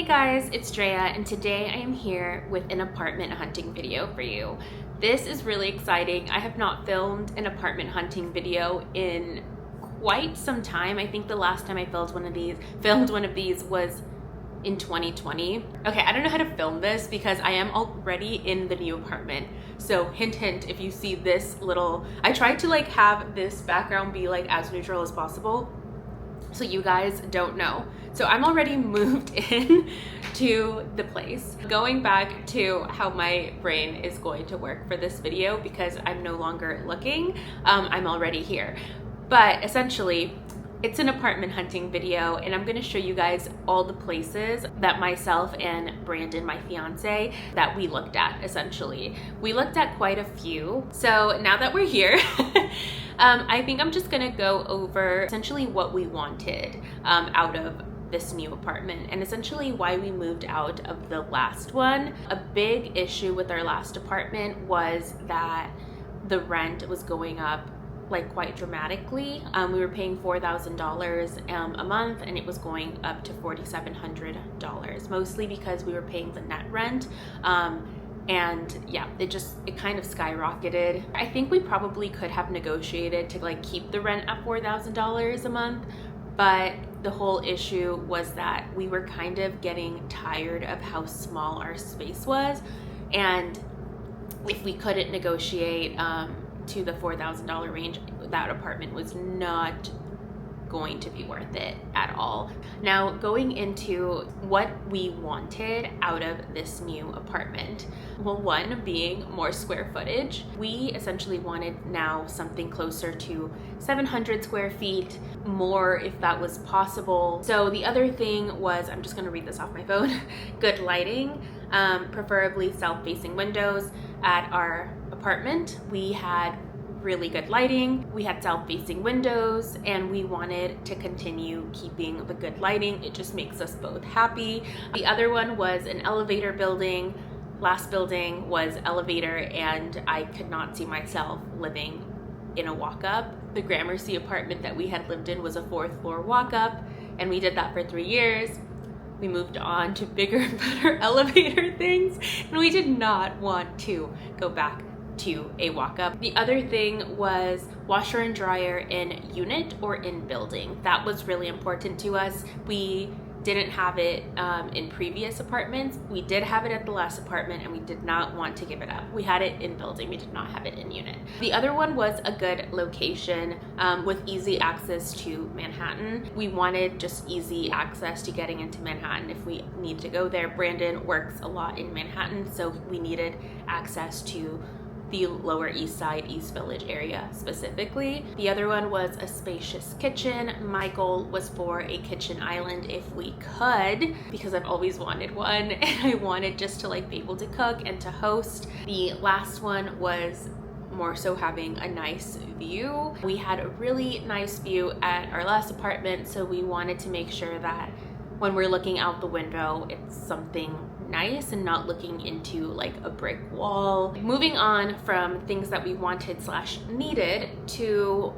Hey guys, it's Drea, and today I am here with an apartment hunting video for you. This is really exciting. I have not filmed an apartment hunting video in quite some time. I think the last time I filmed one of these was in 2020. Okay, I don't know how to film this because I am already in the new apartment. So hint, hint, if you see this little, I tried to have this background be as neutral as possible so you guys don't know. So I'm already moved in to the place. Going back to how my brain is going to work for this video because I'm no longer looking, I'm already here. But essentially, it's an apartment hunting video and I'm gonna show you guys all the places that myself and Brandon, my fiance, that we looked at essentially. We looked at quite a few. So now that we're here, I think I'm just gonna go over essentially what we wanted out of this new apartment and essentially why we moved out of the last one. A big issue with our last apartment was that the rent was going up quite dramatically. We were paying $4,000 a month and it was going up to $4,700, mostly because we were paying the net rent. And yeah, it kind of skyrocketed. I think we probably could have negotiated to keep the rent at $4,000 a month, but the whole issue was that we were kind of getting tired of how small our space was, and if we couldn't negotiate to the $4,000 range, that apartment was not going to be worth it at all. Now, going into what we wanted out of this new apartment. Well, one being more square footage. We essentially wanted now something closer to 700 square feet, more if that was possible. So the other thing was, I'm just gonna read this off my phone, good lighting, preferably south-facing windows. At our apartment, we had really good lighting, we had south-facing windows, and we wanted to continue keeping the good lighting. It just makes us both happy. The other one was an elevator building. Last building was elevator, and I could not see myself living in a walk-up. The Gramercy apartment that we had lived in was a 4th floor walk-up, and we did that for 3 years. We moved on to bigger and better elevator things, and we did not want to go back to a walk-up. The other thing was washer and dryer in unit or in building. That was really important to us. We didn't have it in previous apartments. We did have it at the last apartment and we did not want to give it up. We had it in building, we did not have it in unit. The other one was a good location with easy access to Manhattan. We wanted just easy access to getting into Manhattan if we need to go there. Brandon works a lot in Manhattan, so we needed access to the Lower East Side, East Village area specifically. The other one was a spacious kitchen. My goal was for a kitchen island if we could, because I've always wanted one and I wanted just to be able to cook and to host. The last one was more so having a nice view. We had a really nice view at our last apartment, so we wanted to make sure that when we're looking out the window, it's something nice and not looking into a brick wall. Moving on from things that we wanted / needed to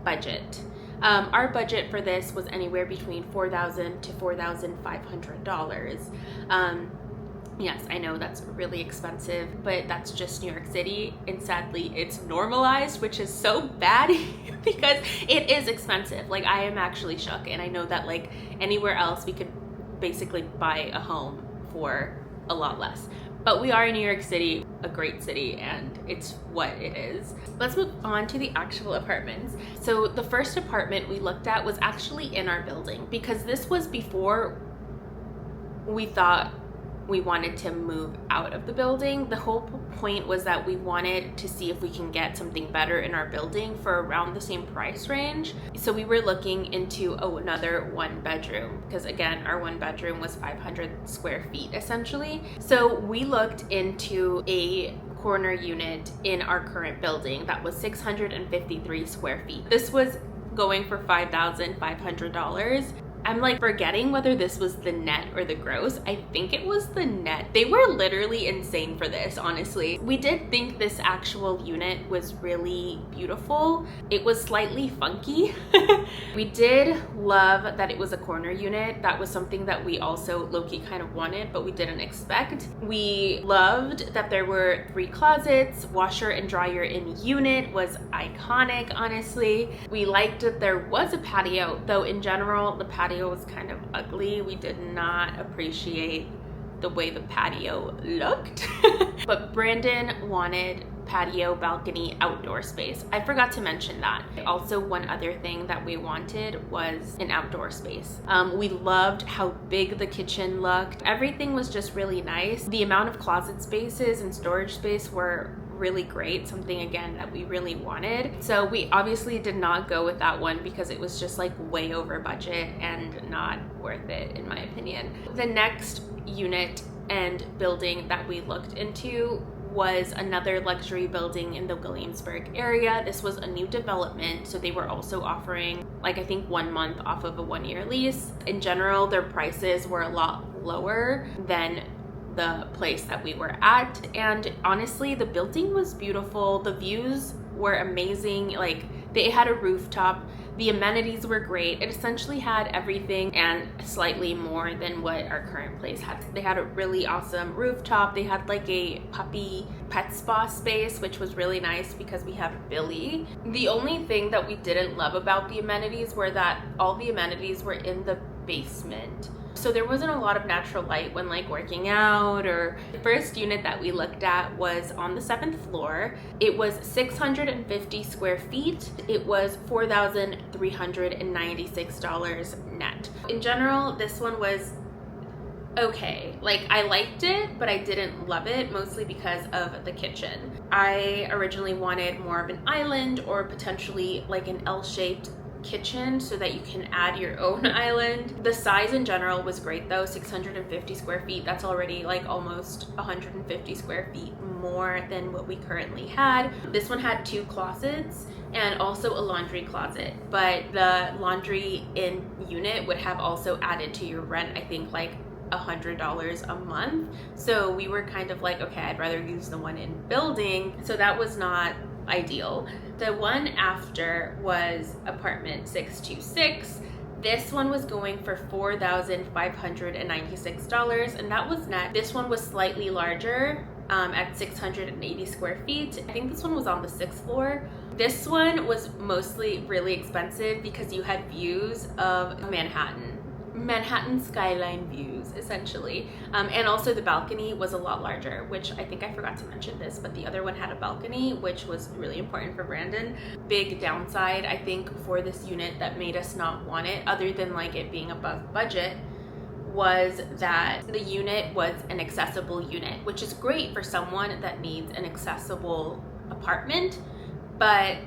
budget. Our budget for this was anywhere between $4,000 to $4,500. Yes, I know that's really expensive, but that's just New York City, and sadly it's normalized, which is so bad because it is expensive. I am actually shook, and I know that anywhere else we could basically buy a home for a lot less. But we are in New York City, a great city, and it's what it is. Let's move on to the actual apartments. So the first apartment we looked at was actually in our building because this was before we thought we wanted to move out of the building. The whole point was that we wanted to see if we can get something better in our building for around the same price range. So we were looking into another 1-bedroom because again, our 1-bedroom was 500 square feet essentially. So we looked into a corner unit in our current building that was 653 square feet. This was going for $5,500. I'm like forgetting whether this was the net or the gross. I think it was the net. They were literally insane for this, honestly. We did think this actual unit was really beautiful. It was slightly funky. We did love that it was a corner unit. That was something that we also low-key kind of wanted, but we didn't expect. We loved that there were 3 closets. Washer and dryer in unit was iconic, honestly. We liked that there was a patio, though in general, the patio was kind of ugly. We did not appreciate the way the patio looked. But Brandon wanted patio, balcony, outdoor space. I forgot to mention that. Also, one other thing that we wanted was an outdoor space. We loved how big the kitchen looked. Everything was just really nice. The amount of closet spaces and storage space were really great, something again that we really wanted. So we obviously did not go with that one because it was just like way over budget and not worth it in my opinion. The next unit and building that we looked into was another luxury building in the Williamsburg area. This was a new development, so they were also offering like I think 1 month off of a 1-year lease. In general, their prices were a lot lower than the place that we were at, and honestly the building was beautiful. The views were amazing. Like they had a rooftop, the amenities were great. It essentially had everything and slightly more than what our current place had. They had a really awesome rooftop. They had like a puppy pet spa space, which was really nice because we have Billy. The only thing that we didn't love about the amenities were that all the amenities were in the basement. So there wasn't a lot of natural light when like working out. Or the first unit that we looked at was on the 7th floor. It was 650 square feet. It was $4,396 net. In general, this one was okay. Like I liked it, but I didn't love it, mostly because of the kitchen. I originally wanted more of an island or potentially like an L-shaped kitchen so that you can add your own island. The size in general was great though, 650 square feet. That's already like almost 150 square feet more than what we currently had. This one had 2 closets and also a laundry closet, but the laundry in unit would have also added to your rent, I think like $100 a month. So we were kind of like, okay, I'd rather use the one in building. So that was not ideal. The one after was apartment 626. This one was going for $4,596 and that was net. This one was slightly larger at 680 square feet. I think this one was on the 6th floor. This one was mostly really expensive because you had views of Manhattan skyline views essentially, and also the balcony was a lot larger, which I think I forgot to mention this, but the other one had a balcony, which was really important for Brandon. Big downside I think for this unit that made us not want it, other than like it being above budget, was that the unit was an accessible unit, which is great for someone that needs an accessible apartment, but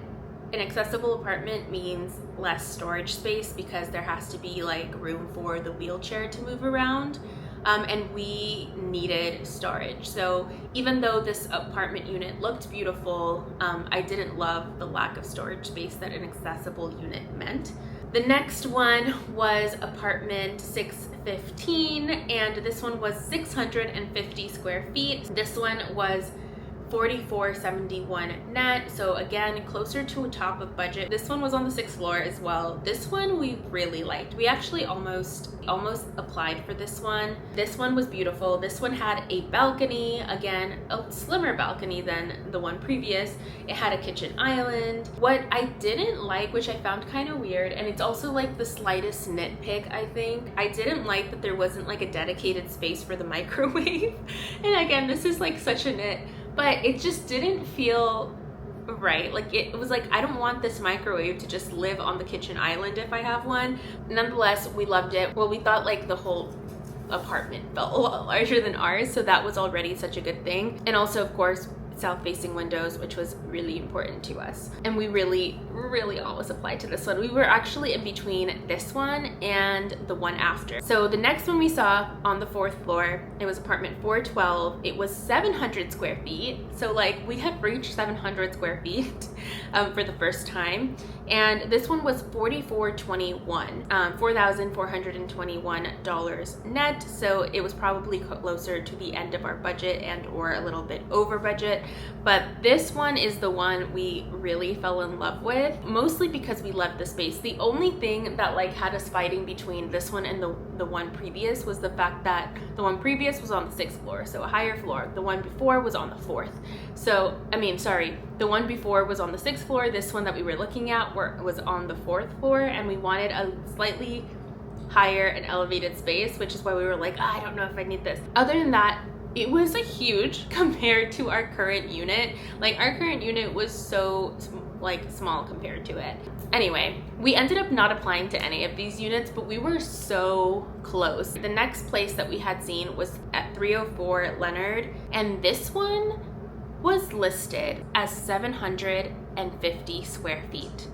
an accessible apartment means less storage space because there has to be like room for the wheelchair to move around, and we needed storage. So even though this apartment unit looked beautiful, I didn't love the lack of storage space that an accessible unit meant. The next one was apartment 615, and this one was 650 square feet. This one was $44.71 net, so again closer to a top of budget. This one was on the 6th floor as well. This one we really liked. We actually almost applied for this one. This one was beautiful. This one had a balcony, again a slimmer balcony than the one previous. It had a kitchen island. What I didn't like, which I found kind of weird, and it's also like the slightest nitpick, I think, I didn't like that there wasn't like a dedicated space for the microwave. And again, this is like such a nit, but it just didn't feel right. Like it was like, I don't want this microwave to just live on the kitchen island if I have one. Nonetheless, we loved it. Well, we thought like the whole apartment felt a lot larger than ours, so that was already such a good thing. And also, of course, south-facing windows, which was really important to us. And we really always applied to this one. We were actually in between this one and the one after. So the next one we saw on the 4th floor, it was apartment 412. It was 700 square feet. So like we had reached 700 square feet for the first time. And this one was $4,421, $4,421 net. So it was probably closer to the end of our budget and or a little bit over budget. But this one is the one we really fell in love with, mostly because we loved the space. The only thing that like had us fighting between this one and the one previous was the fact that the one previous was on the 6th floor, so a higher floor. The one before was on the 4th. So, the one before was on the 6th floor. This one that we were looking at was on the 4th floor, and we wanted a slightly higher and elevated space, which is why we were like, I don't know if I need this. Other than that, it was a huge compared to our current unit. Like our current unit was so like small compared to it. Anyway, we ended up not applying to any of these units, but we were so close. The next place that we had seen was at 304 Leonard, and this one was listed as 750 square feet,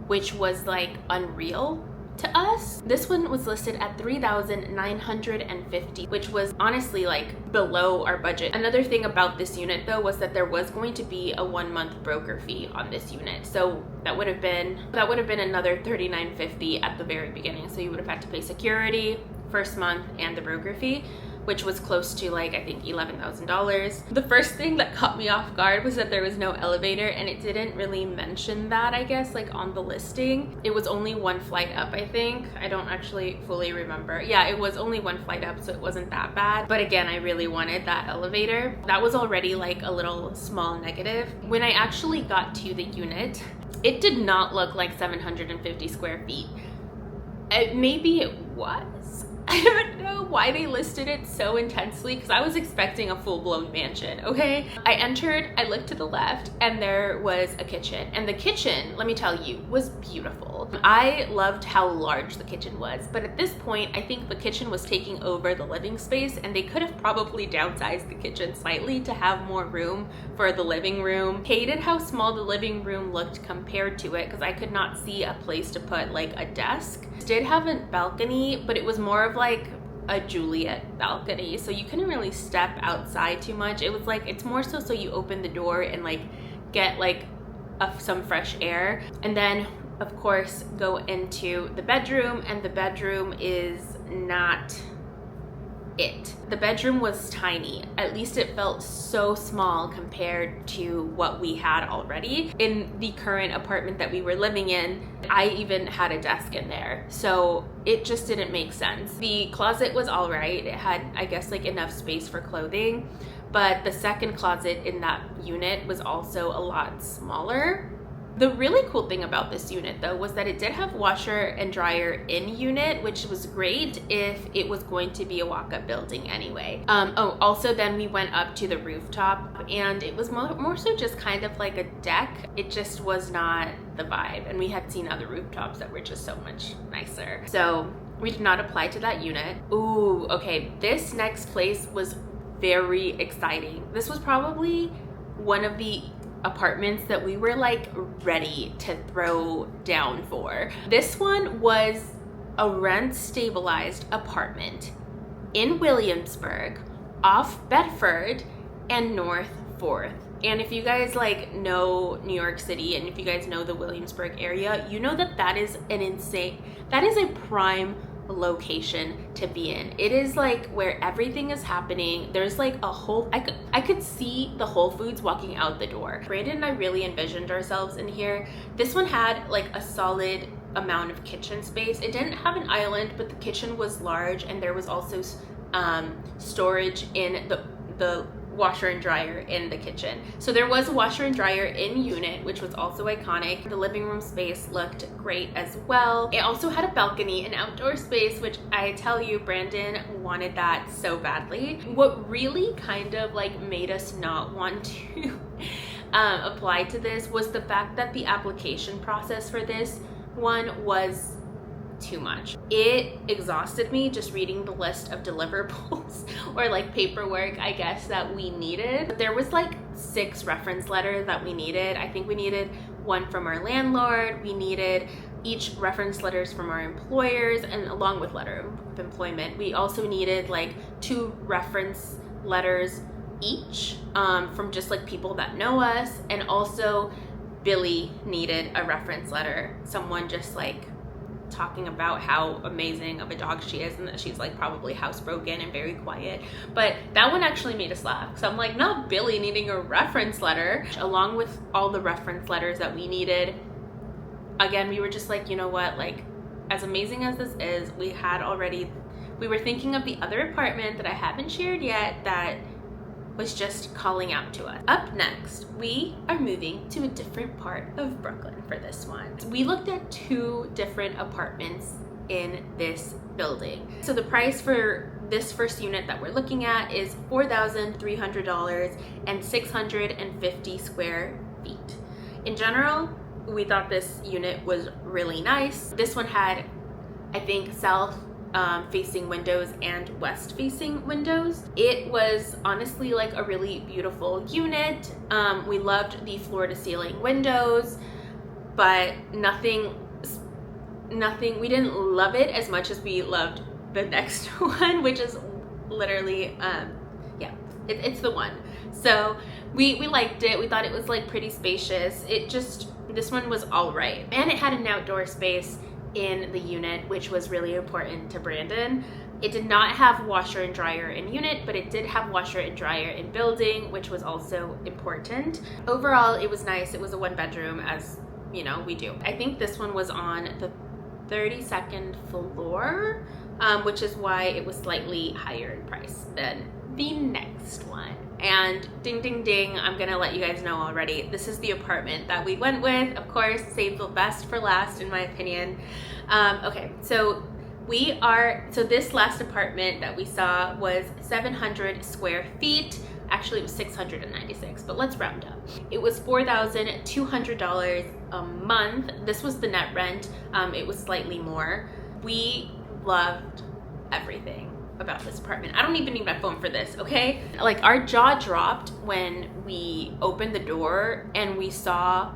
which was like unreal to us. This one was listed at 3,950, which was honestly like below our budget. Another thing about this unit though was that there was going to be a 1-month broker fee on this unit. So that would have been another $3,950 at the very beginning. So you would have had to pay security, first month, and the broker fee, which was close to like, I think $11,000. The first thing that caught me off guard was that there was no elevator, and it didn't really mention that, I guess, like on the listing. It was only 1 flight up, I think. I don't actually fully remember. Yeah, it was only 1 flight up, so it wasn't that bad. But again, I really wanted that elevator. That was already like a little small negative. When I actually got to the unit, it did not look like 750 square feet. Maybe it was. I don't know why they listed it so intensely, because I was expecting a full-blown mansion, okay? I entered, I looked to the left, and there was a kitchen. And the kitchen, let me tell you, was beautiful. I loved how large the kitchen was, but at this point, I think the kitchen was taking over the living space, and they could have probably downsized the kitchen slightly to have more room for the living room. Hated how small the living room looked compared to it, because I could not see a place to put like a desk. It did have a balcony, but it was more of like a Juliet balcony, so you couldn't really step outside too much. It was like, it's more so you open the door and like get like some fresh air, and then of course go into the bedroom, and the bedroom is not it. The bedroom was tiny. At least it felt so small compared to what we had already. In the current apartment that we were living in, I even had a desk in there. So it just didn't make sense. The closet was all right. It had, I guess, like enough space for clothing, but the second closet in that unit was also a lot smaller. The really cool thing about this unit though was that it did have washer and dryer in unit, which was great if it was going to be a walk-up building anyway. Also then we went up to the rooftop, and it was more so just kind of like a deck. It just was not the vibe, and we had seen other rooftops that were just so much nicer. So we did not apply to that unit. Ooh, okay, this next place was very exciting. This was probably one of the apartments that we were like ready to throw down for. This one was a rent stabilized apartment in Williamsburg, off Bedford and North 4th. And if you guys like know New York City, and if you guys know the Williamsburg area, you know that that is a prime location to be in. It is like where everything is happening. There's like a whole, I could see the Whole Foods walking out the door. Brandon and I really envisioned ourselves in here. This one had like a solid amount of kitchen space. It didn't have an island, but the kitchen was large, and there was also storage in the washer and dryer in the kitchen. So there was a washer and dryer in unit, which was also iconic. The living room space looked great as well. It also had a balcony, an outdoor space, which I tell you, Brandon wanted that so badly. What really kind of like made us not want to apply to this was the fact that the application process for this one was too much. It exhausted me just reading the list of deliverables or like paperwork, I guess, that we needed. There was like 6 reference letters that we needed. I think we needed one from our landlord, we needed each reference letters from our employers, and along with letter of employment, we also needed like 2 reference letters each from just like people that know us. And also Billy needed a reference letter, someone just like talking about how amazing of a dog she is and that she's like probably housebroken and very quiet. But that one actually made us laugh. So I'm like, not Billy needing a reference letter. Along with all the reference letters that we needed, again, we were just like, you know what, like as amazing as this is, we were thinking of the other apartment that I haven't shared yet that was just calling out to us. Up next, we are moving to a different part of Brooklyn for this one. We looked at 2 different apartments in this building. So the price for this first unit that we're looking at is $4,300 and 650 square feet. In general, we thought this unit was really nice. This one had, I think, south facing windows and west facing windows. It was honestly like a really beautiful unit. We loved the floor to ceiling windows, but nothing, we didn't love it as much as we loved the next one, which is literally, yeah, it's the one. So we liked it. We thought it was like pretty spacious. This one was all right. And it had an outdoor space in the unit, which was really important to Brandon. It did not have washer and dryer in unit, but it did have washer and dryer in building, which was also important. Overall, it was nice. It was a 1-bedroom, as you know, we do. I think this one was on the 32nd floor, which is why it was slightly higher in price than the next one. And ding ding ding, I'm gonna let you guys know already, this is the apartment that we went with. Of course, save the best for last in my opinion. Okay, so this last apartment that we saw was 700 square feet. Actually, it was 696, but let's round up. It was $4,200 a month. This was the net rent. It was slightly more. We loved everything about this apartment. I don't even need my phone for this, okay? Like, our jaw dropped when we opened the door and we saw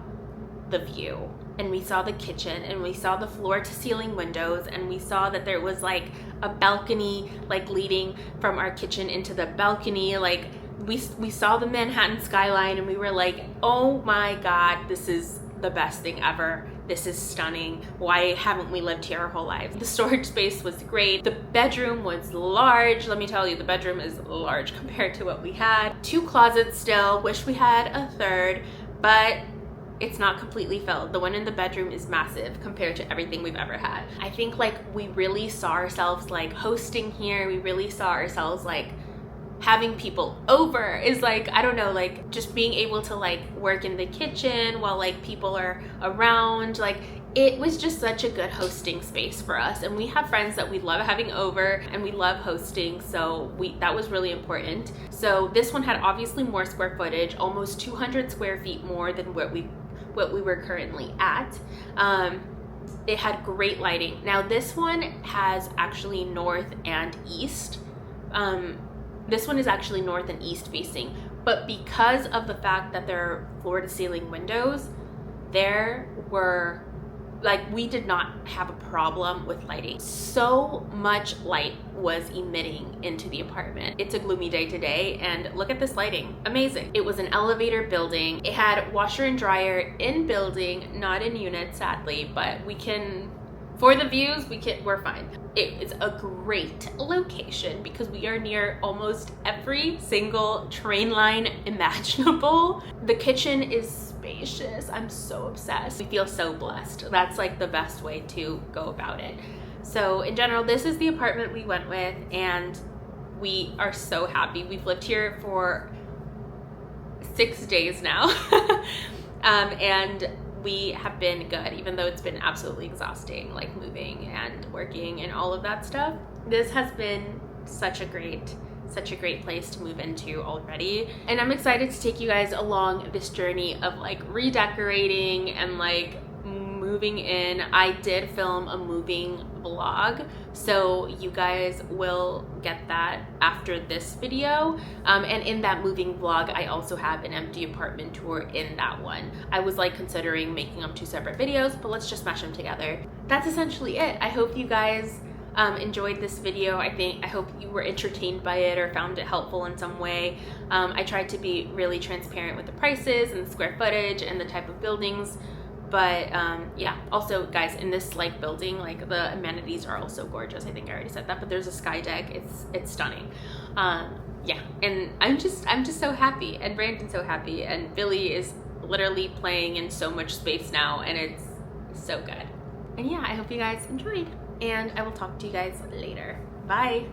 the view, and we saw the kitchen, and we saw the floor to ceiling windows, and we saw that there was like a balcony like leading from our kitchen into the balcony. Like we saw the Manhattan skyline, and we were like, oh my God, this is the best thing ever. This is stunning. Why haven't we lived here our whole lives? The storage space was great. The bedroom was large. Let me tell you, the bedroom is large compared to what we had. 2 closets still. Wish we had a 3rd, but it's not completely filled. The one in the bedroom is massive compared to everything we've ever had. I think like we really saw ourselves like hosting here. We really saw ourselves like having people over, is like, I don't know, like just being able to like work in the kitchen while like people are around. Like it was just such a good hosting space for us, and we have friends that we love having over and we love hosting, so that was really important. So this one had obviously more square footage, almost 200 square feet more than what we were currently at. It had great lighting. Now this one has actually north and east. This one is actually north and east facing, but because of the fact that there are floor to ceiling windows, we did not have a problem with lighting. So much light was emitting into the apartment. It's a gloomy day today, and look at this lighting, amazing. It was an elevator building. It had washer and dryer in building, not in unit sadly, but for the views, we're fine. It is a great location because we are near almost every single train line imaginable. The kitchen is spacious. I'm so obsessed. We feel so blessed. That's like the best way to go about it. So in general, this is the apartment we went with, and we are so happy. We've lived here for 6 days now. And we have been good, even though it's been absolutely exhausting, like moving and working and all of that stuff. This has been such a great place to move into already, and I'm excited to take you guys along this journey of like redecorating and like moving moving in. I did film a moving vlog, so you guys will get that after this video. And in that moving vlog, I also have an empty apartment tour in that one. I was like considering making them 2 separate videos, but let's just smash them together. That's essentially it. I hope you guys enjoyed this video. I hope you were entertained by it or found it helpful in some way. I tried to be really transparent with the prices and the square footage and the type of buildings, but yeah. Also, guys, in this like building, like the amenities are also gorgeous. I think I already said that, but there's a sky deck. It's stunning. Yeah, and I'm just so happy, and Brandon's so happy, and Billy is literally playing in so much space now, and it's so good. And yeah, I hope you guys enjoyed, and I will talk to you guys later. Bye.